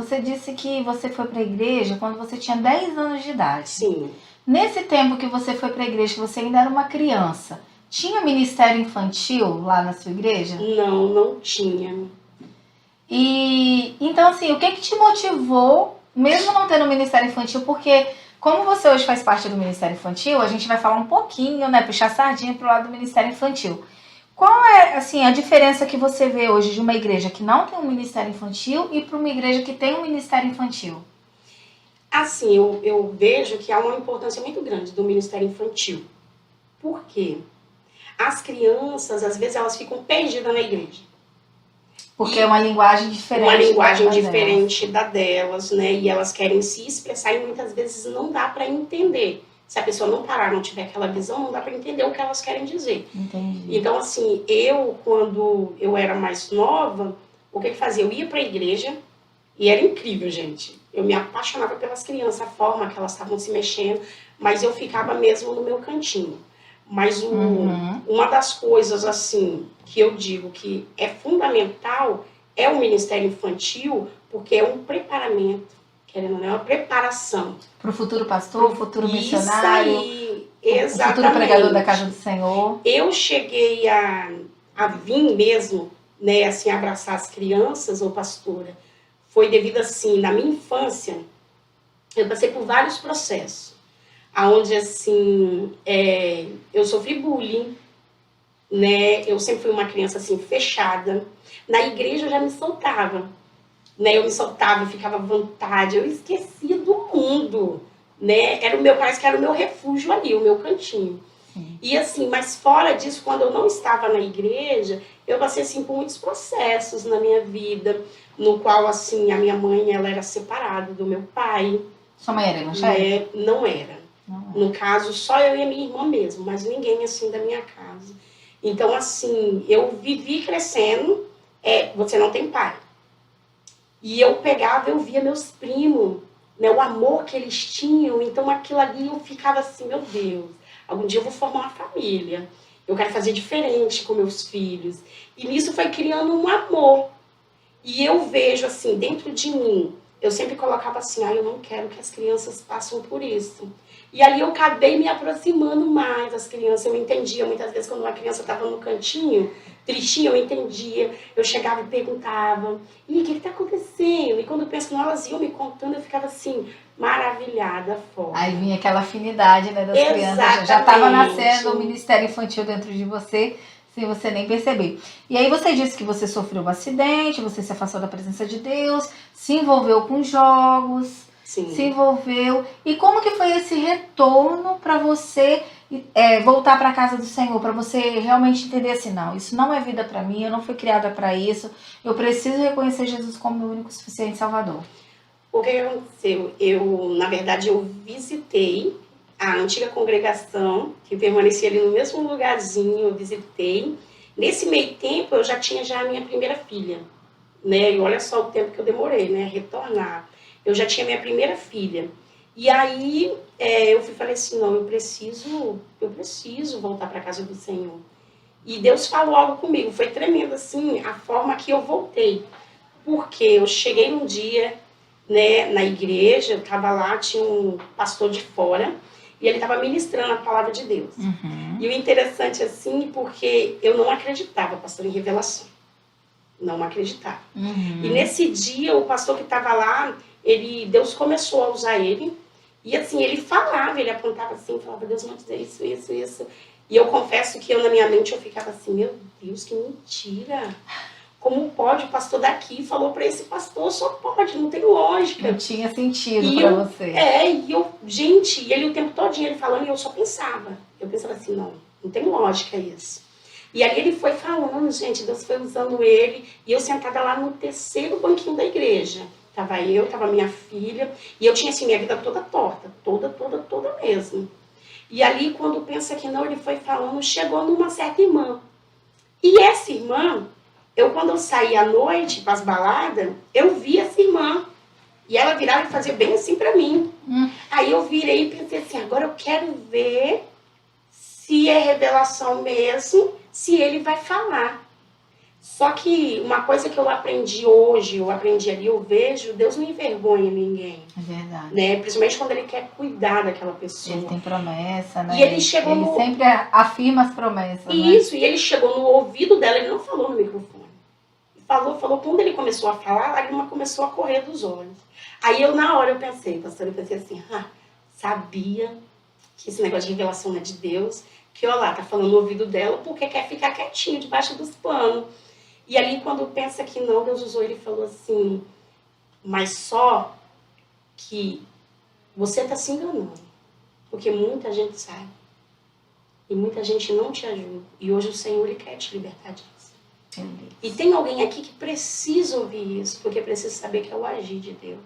você disse que você foi para a igreja quando você tinha 10 anos de idade. Sim. Nesse tempo que você foi para a igreja, que você ainda era uma criança, tinha ministério infantil lá na sua igreja? Não, não tinha. E então, assim, o que te motivou, mesmo não tendo ministério infantil, porque como você hoje faz parte do ministério infantil, a gente vai falar um pouquinho, né, puxar a sardinha pro lado do ministério infantil. Qual é, assim, a diferença que você vê hoje de uma igreja que não tem um ministério infantil e para uma igreja que tem um ministério infantil? Assim, eu vejo que há uma importância muito grande do ministério infantil. Por quê? As crianças, às vezes, elas ficam perdidas na igreja. Porque é uma linguagem diferente. Uma linguagem diferente da delas, né? E elas querem se expressar e muitas vezes não dá para entender. Se a pessoa não parar, não tiver aquela visão, não dá para entender o que elas querem dizer. Entendi. Então, assim, quando eu era mais nova, o que eu fazia? Eu ia para a igreja e era incrível, gente. Eu me apaixonava pelas crianças, a forma que elas estavam se mexendo, mas eu ficava mesmo no meu cantinho. Mas uma das coisas, assim, que eu digo que é fundamental é o ministério infantil, porque é um preparamento, querendo ou não, é uma preparação. Para o futuro pastor, o futuro missionário, aí, exatamente. O futuro pregador da casa do Senhor. Eu cheguei a vir mesmo, né, assim, abraçar as crianças, ou pastora, foi devido, assim, na minha infância, eu passei por vários processos. Onde, assim, eu sofri bullying, né? Eu sempre fui uma criança, assim, fechada. Na igreja eu já me soltava, né? Eu me soltava, eu ficava à vontade, eu esquecia do mundo, né? Parece que era o meu refúgio ali, o meu cantinho. E, assim, mas fora disso, quando eu não estava na igreja, eu passei, assim, por muitos processos na minha vida, no qual, assim, a minha mãe, ela era separada do meu pai. Sua mãe era evangélica? Não era. No caso, só eu e a minha irmã mesmo, mas ninguém, assim, da minha casa. Então, assim, eu vivi crescendo, você não tem pai. E eu pegava, eu via meus primos, né, o amor que eles tinham, então aquilo ali eu ficava assim, meu Deus, algum dia eu vou formar uma família, eu quero fazer diferente com meus filhos. E nisso foi criando um amor. E eu vejo, assim, dentro de mim, eu sempre colocava assim, eu não quero que as crianças passem por isso. E ali eu acabei me aproximando mais das crianças. Eu entendia, muitas vezes, quando uma criança estava no cantinho, tristinha, eu entendia. Eu chegava e perguntava, e o que está acontecendo? E quando eu penso, não, elas iam me contando, eu ficava assim, maravilhada, fora. Aí vinha aquela afinidade, né, das Exatamente. crianças. Já estava nascendo o ministério infantil dentro de você, sem você nem perceber. E aí você disse que você sofreu um acidente, você se afastou da presença de Deus, se envolveu com jogos... Sim. Se envolveu. E como que foi esse retorno para você voltar para a casa do Senhor? Para você realmente entender assim, não, isso não é vida para mim, eu não fui criada para isso. Eu preciso reconhecer Jesus como meu único suficiente Salvador. O que aconteceu? Na verdade, eu visitei a antiga congregação, que permanecia ali no mesmo lugarzinho, eu visitei. Nesse meio tempo, eu já tinha a minha primeira filha, né? E olha só o tempo que eu demorei, né? A retornar. Eu já tinha minha primeira filha. E aí eu falei assim, não, eu preciso voltar para a casa do Senhor. E Deus falou algo comigo, foi tremendo assim, a forma que eu voltei. Porque eu cheguei um dia, né, na igreja, eu estava lá, tinha um pastor de fora, e ele estava ministrando a palavra de Deus. Uhum. E o interessante assim, porque eu não acreditava, pastor, em revelação. Não acreditava. Uhum. E nesse dia, o pastor que estava lá, Deus começou a usar ele, e assim, ele falava, ele apontava assim, falava, Deus não dizer isso, isso, isso. E eu confesso que na minha mente, eu ficava assim, meu Deus, que mentira. Como pode o pastor daqui falou para esse pastor, só pode, não tem lógica. Não tinha sentido para você. Gente, e ele o tempo todinho, ele falando, e eu só pensava. Eu pensava assim, não tem lógica isso. E aí ele foi falando, gente, Deus foi usando ele, e eu sentada lá no terceiro banquinho da igreja. Tava minha filha, e eu tinha assim, minha vida toda torta, toda mesmo. E ali, quando pensa que não, ele foi falando, chegou numa certa irmã. E essa irmã, quando eu saía à noite para as baladas, eu via essa irmã. E ela virava e fazia bem assim para mim. Aí eu virei e pensei assim, agora eu quero ver se é revelação mesmo, se ele vai falar. Só que uma coisa que eu aprendi hoje, eu aprendi ali, eu vejo, Deus não envergonha ninguém. É verdade. Né? Principalmente quando ele quer cuidar daquela pessoa. Ele tem promessa, né? E ele chegou ele sempre afirma as promessas, Isso, né? E ele chegou no ouvido dela, ele não falou no microfone. Falou, quando ele começou a falar, a lágrima começou a correr dos olhos. Aí na hora eu pensei, pastor, assim, sabia que esse negócio de revelação não é de Deus, que ó lá, tá falando no ouvido dela porque quer ficar quietinho, debaixo dos panos. E ali quando pensa que não, Deus usou ele e falou assim, mas só que você tá se enganando, porque muita gente sabe. E muita gente não te ajuda. E hoje o Senhor ele quer te libertar disso. E tem alguém aqui que precisa ouvir isso, porque precisa saber que é o agir de Deus.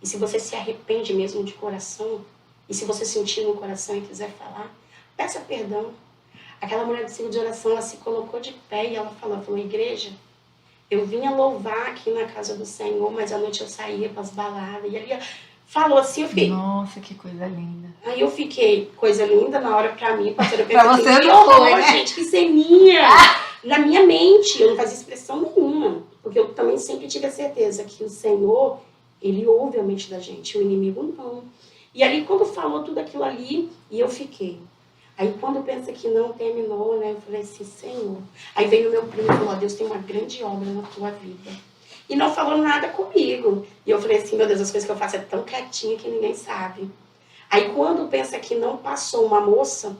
E se você se arrepende mesmo de coração, e se você sentir no coração e quiser falar, peça perdão. Aquela mulher do ciclo de oração, ela se colocou de pé e ela falou, igreja, eu vinha louvar aqui na casa do Senhor, mas à noite eu saía para as baladas. E ali falou assim, eu fiquei... Nossa, que coisa linda. Aí eu fiquei, coisa linda na hora pra mim, pastora, eu pra você assim, não foi, né? Gente, que ceninha! Na minha mente, eu não fazia expressão nenhuma, porque eu também sempre tive a certeza que o Senhor, ele ouve a mente da gente, o inimigo não. E ali, quando falou tudo aquilo ali, e eu fiquei. Aí, quando pensa que não terminou, né, eu falei assim, Senhor. Aí veio o meu primo e falou, Deus tem uma grande obra na tua vida. E não falou nada comigo. E eu falei assim, meu Deus, as coisas que eu faço é tão quietinha que ninguém sabe. Aí, quando pensa que não passou uma moça,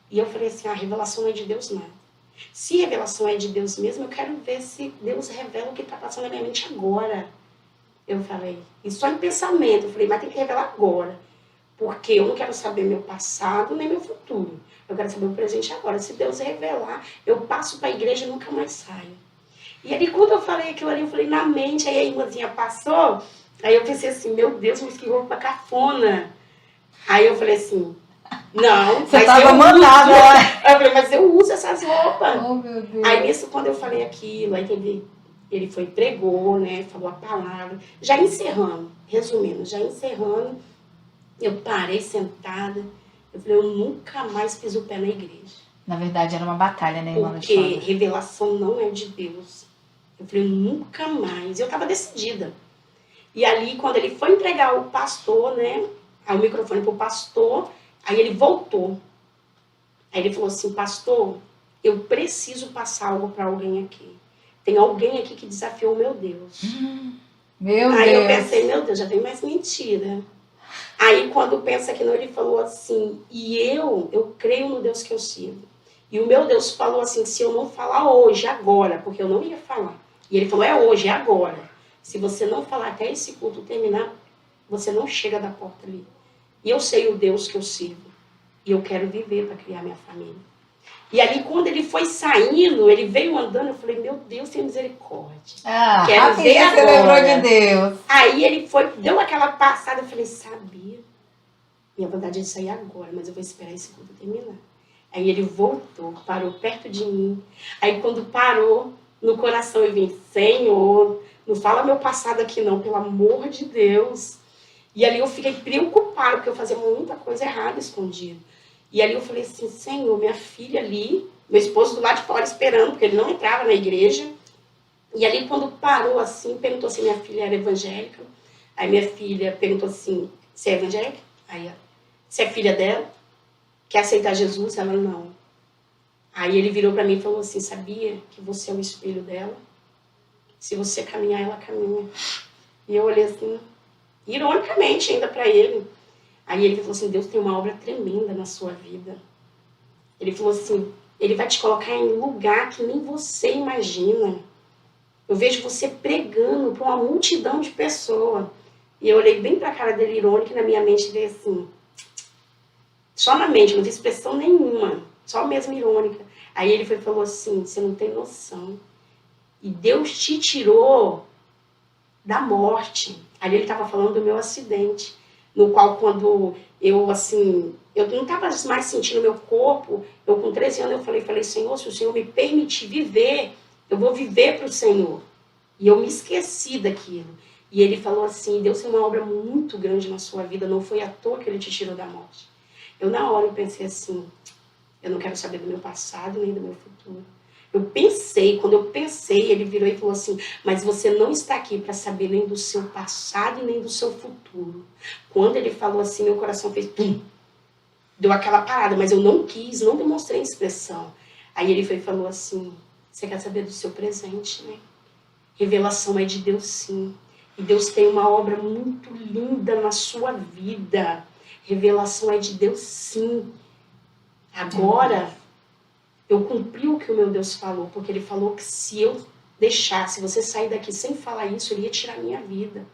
e eu falei assim, a revelação não é de Deus nada. Se revelação é de Deus mesmo, eu quero ver se Deus revela o que está passando na minha mente agora. Eu falei, e só em pensamento, eu falei, mas tem que revelar agora. Porque eu não quero saber meu passado nem meu futuro. Eu quero saber o presente agora. Se Deus revelar, eu passo para a igreja e nunca mais saio. E aí, quando eu falei aquilo ali, eu falei na mente, aí a irmãzinha passou, aí eu pensei assim, meu Deus, mas que roupa cafona. Aí eu falei assim, não, você mas tava mandada, eu falei, mas eu uso essas roupas. Oh, meu Deus. Aí nisso, quando eu falei aquilo, aí ele foi, pregou, né, falou a palavra. Já encerrando, resumindo, eu parei sentada, eu falei, eu nunca mais fiz o pé na igreja. Na verdade, era uma batalha, né, irmã? Porque revelação não é de Deus. Eu falei, nunca mais. Eu estava decidida. E ali, quando ele foi entregar o pastor, né, o microfone pro pastor, aí ele voltou. Aí ele falou assim, pastor, eu preciso passar algo para alguém aqui. Tem alguém aqui que desafiou o meu Deus. Meu aí Deus. Eu pensei, meu Deus, já tem mais mentira. Aí quando pensa que não, ele falou assim, e eu creio no Deus que eu sirvo. E o meu Deus falou assim, se eu não falar hoje, agora, porque eu não ia falar. E ele falou, é hoje, é agora. Se você não falar até esse culto terminar, você não chega da porta ali. E eu sei o Deus que eu sirvo. E eu quero viver para criar minha família. E ali, quando ele foi saindo, ele veio andando, eu falei, meu Deus, tem misericórdia. Quero ver agora. Você lembrou de Deus. Aí ele foi, deu aquela passada, eu falei, sabia? Minha vontade é de sair agora, mas eu vou esperar esse culto terminar. Aí ele voltou, parou perto de mim. Aí quando parou, no coração eu vim, Senhor, não fala meu passado aqui não, pelo amor de Deus. E ali eu fiquei preocupada, porque eu fazia muita coisa errada escondida. E ali eu falei assim, Senhor, minha filha ali, meu esposo do lado de fora esperando, porque ele não entrava na igreja. E ali quando parou assim, perguntou se minha filha era evangélica. Aí minha filha perguntou assim, você é evangélica? Aí, você é filha dela? Quer aceitar Jesus? Ela, não. Aí ele virou para mim e falou assim, sabia que você é o espelho dela? Se você caminhar, ela caminha. E eu olhei assim, ironicamente ainda para ele. Aí ele falou assim, Deus tem uma obra tremenda na sua vida. Ele falou assim, ele vai te colocar em um lugar que nem você imagina. Eu vejo você pregando para uma multidão de pessoas. E eu olhei bem para a cara dele irônico e na minha mente veio assim, só na mente, não vi expressão nenhuma, só mesmo irônica. Aí ele falou assim, você não tem noção. E Deus te tirou da morte. Ali ele estava falando do meu acidente, no qual quando eu, assim, eu não estava mais sentindo meu corpo, eu com 13 anos eu falei, Senhor, se o Senhor me permitir viver, eu vou viver para o Senhor. E eu me esqueci daquilo. E ele falou assim, Deus tem uma obra muito grande na sua vida, não foi à toa que ele te tirou da morte. Eu na hora eu pensei assim, eu não quero saber do meu passado nem do meu futuro. Quando eu pensei, ele virou e falou assim, mas você não está aqui para saber nem do seu passado e nem do seu futuro. Quando ele falou assim, meu coração fez pum, deu aquela parada, mas eu não quis, não demonstrei expressão. Aí ele foi e falou assim, você quer saber do seu presente, né? Revelação é de Deus, sim. E Deus tem uma obra muito linda na sua vida. Revelação é de Deus, sim. Agora, eu cumpri o que o meu Deus falou, porque ele falou que se eu deixasse você sair daqui sem falar isso, ele ia tirar a minha vida.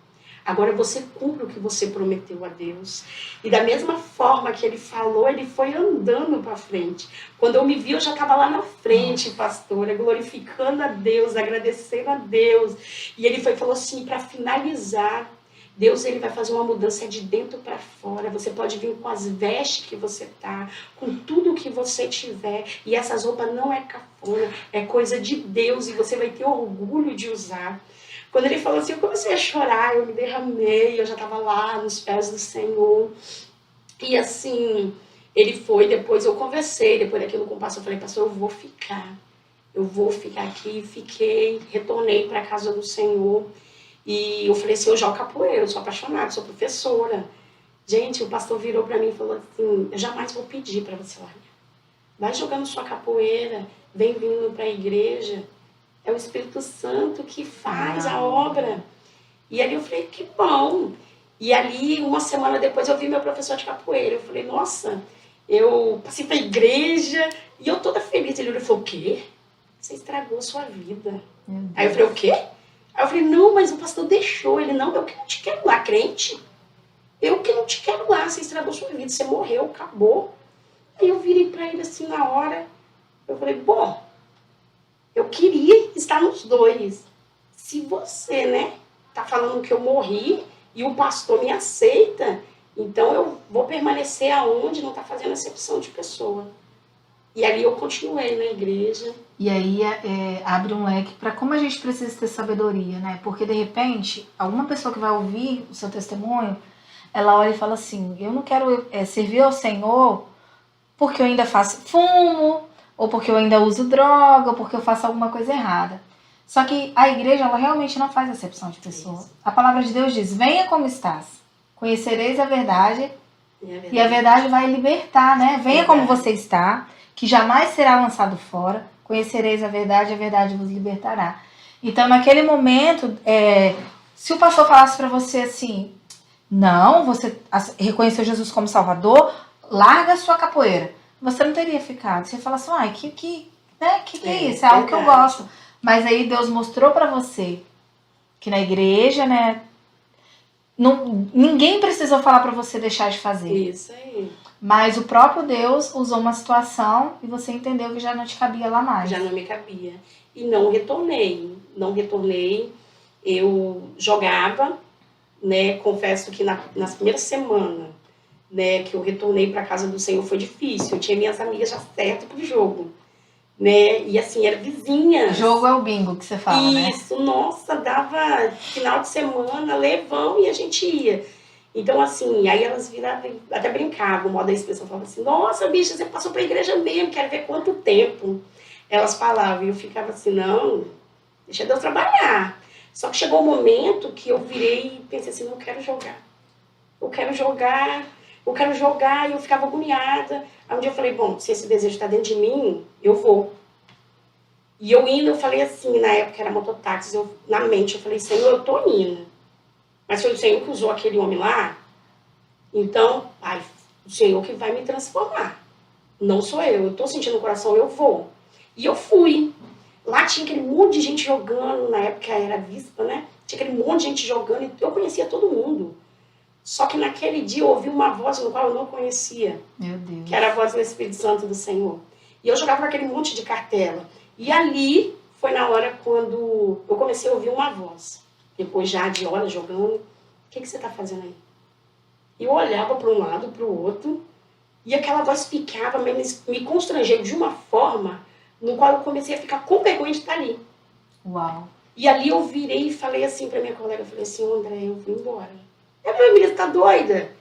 Agora você cumpre o que você prometeu a Deus. E da mesma forma que ele falou, ele foi andando para frente. Quando eu me vi, eu já estava lá na frente, pastora, glorificando a Deus, agradecendo a Deus. E ele foi e falou assim, para finalizar, Deus ele vai fazer uma mudança de dentro para fora. Você pode vir com as vestes que você tá, com tudo que você tiver. E essas roupas não é cafona, é coisa de Deus. E você vai ter orgulho de usar. Quando ele falou assim, eu comecei a chorar, eu me derramei, eu já estava lá nos pés do Senhor. E assim, ele foi, depois eu conversei, depois daquilo com o pastor, eu falei, pastor, eu vou ficar aqui. Fiquei, retornei para a casa do Senhor. E eu falei assim, eu jogo capoeira, eu sou apaixonada, sou professora. Gente, o pastor virou para mim e falou assim, eu jamais vou pedir para você largar. Vai jogando sua capoeira, vem vindo para a igreja. É o Espírito Santo que faz a obra. E ali eu falei, que bom. E ali, uma semana depois, eu vi meu professor de capoeira. Eu falei, nossa, eu passei para a igreja e eu toda feliz. Ele falou, o quê? Você estragou a sua vida. Aí eu falei, o quê? Aí eu falei, não, mas o pastor deixou. Ele, não, eu que não te quero lá, crente. Eu que não te quero lá, você estragou a sua vida, você morreu, acabou. Aí eu virei para ele assim na hora. Eu falei, bom, eu queria estar nos dois. Se você, né, tá falando que eu morri e o pastor me aceita, então eu vou permanecer aonde não tá fazendo acepção de pessoa. E ali eu continuei na igreja. E aí abre um leque para como a gente precisa ter sabedoria, né? Porque de repente, alguma pessoa que vai ouvir o seu testemunho, ela olha e fala assim, eu não quero servir ao Senhor porque eu ainda faço fumo, ou porque eu ainda uso droga, ou porque eu faço alguma coisa errada. Só que a igreja, ela realmente não faz acepção de pessoa. Isso. A palavra de Deus diz, venha como estás, conhecereis a verdade, e a verdade vai libertar, né? Venha como você está, que jamais será lançado fora, conhecereis a verdade vos libertará. Então, naquele momento, se o pastor falasse para você assim, não, você reconheceu Jesus como Salvador, larga a sua capoeira. Você não teria ficado. Você fala assim, ai, que é isso? É algo que eu gosto. Mas aí Deus mostrou pra você que na igreja, né, ninguém precisou falar pra você deixar de fazer. Isso aí. Mas o próprio Deus usou uma situação e você entendeu que já não te cabia lá mais. Já não me cabia. E não retornei. Eu jogava, né, confesso que nas primeiras semanas, né, que eu retornei para a casa do Senhor foi difícil. Eu tinha minhas amigas já certas pro jogo, né? E assim, era vizinha. Jogo é o bingo que você fala, né? Isso, nossa, dava final de semana, levão e a gente ia. Então, assim, aí elas viravam, até brincavam, o modo da expressão, falavam assim, nossa, bicha, você passou para a igreja mesmo, quero ver quanto tempo. Elas falavam, e eu ficava assim, não, deixa Deus trabalhar. Só que chegou um momento que eu virei e pensei assim, não quero jogar. Eu quero jogar, e eu ficava agoniada. Aí um dia eu falei, bom, se esse desejo está dentro de mim, eu vou. E eu indo, eu falei assim, na época era mototáxi, na mente eu falei, Senhor, eu tô indo. Mas foi o Senhor que usou aquele homem lá, então, o Senhor que vai me transformar. Não sou eu tô sentindo no coração, eu vou. E eu fui. Lá tinha aquele monte de gente jogando, na época era Vispa, né? Tinha aquele monte de gente jogando, e eu conhecia todo mundo. Só que naquele dia eu ouvi uma voz no qual eu não conhecia. Meu Deus. Que era a voz do Espírito Santo do Senhor. E eu jogava com aquele monte de cartela. E ali foi na hora quando eu comecei a ouvir uma voz. Depois já de horas jogando. O que você está fazendo aí? E eu olhava para um lado, para o outro. E aquela voz ficava, me constrangeu de uma forma no qual eu comecei a ficar com vergonha de estar ali. Uau. E ali eu virei e falei assim para minha colega. Eu falei assim, André, eu vou embora. Minha amiga, você tá doida?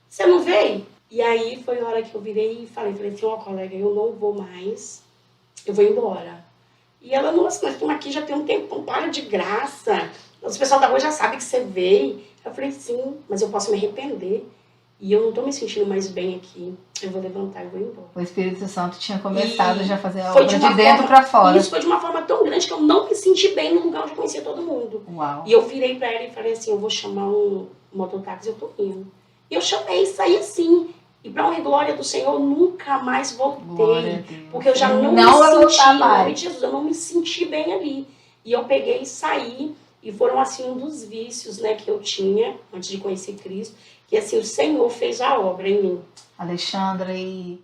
Você não veio? E aí foi a hora que eu virei e falei assim, ó, colega, eu não vou mais, eu vou embora. E ela, nossa, nós estamos aqui já tem um tempo, para de graça. Os pessoal da rua já sabe que você veio. Eu falei, sim, mas eu posso me arrepender. E eu não estou me sentindo mais bem aqui. Eu vou levantar e vou embora. O Espírito Santo tinha começado já a fazer a foi obra de dentro para fora. Isso foi de uma forma tão grande que eu não me senti bem no lugar onde conhecia todo mundo. Uau. E eu virei para ela e falei assim, eu vou chamar um mototáxi, eu tô indo. E eu chamei, saí assim. E para honra e glória do Senhor, eu nunca mais voltei. Porque eu já não me senti, em nome de Jesus, eu não me senti bem ali. E eu peguei e saí. E foram assim um dos vícios, né, que eu tinha antes de conhecer Cristo. Que assim, o Senhor fez a obra em mim. Alexandra, e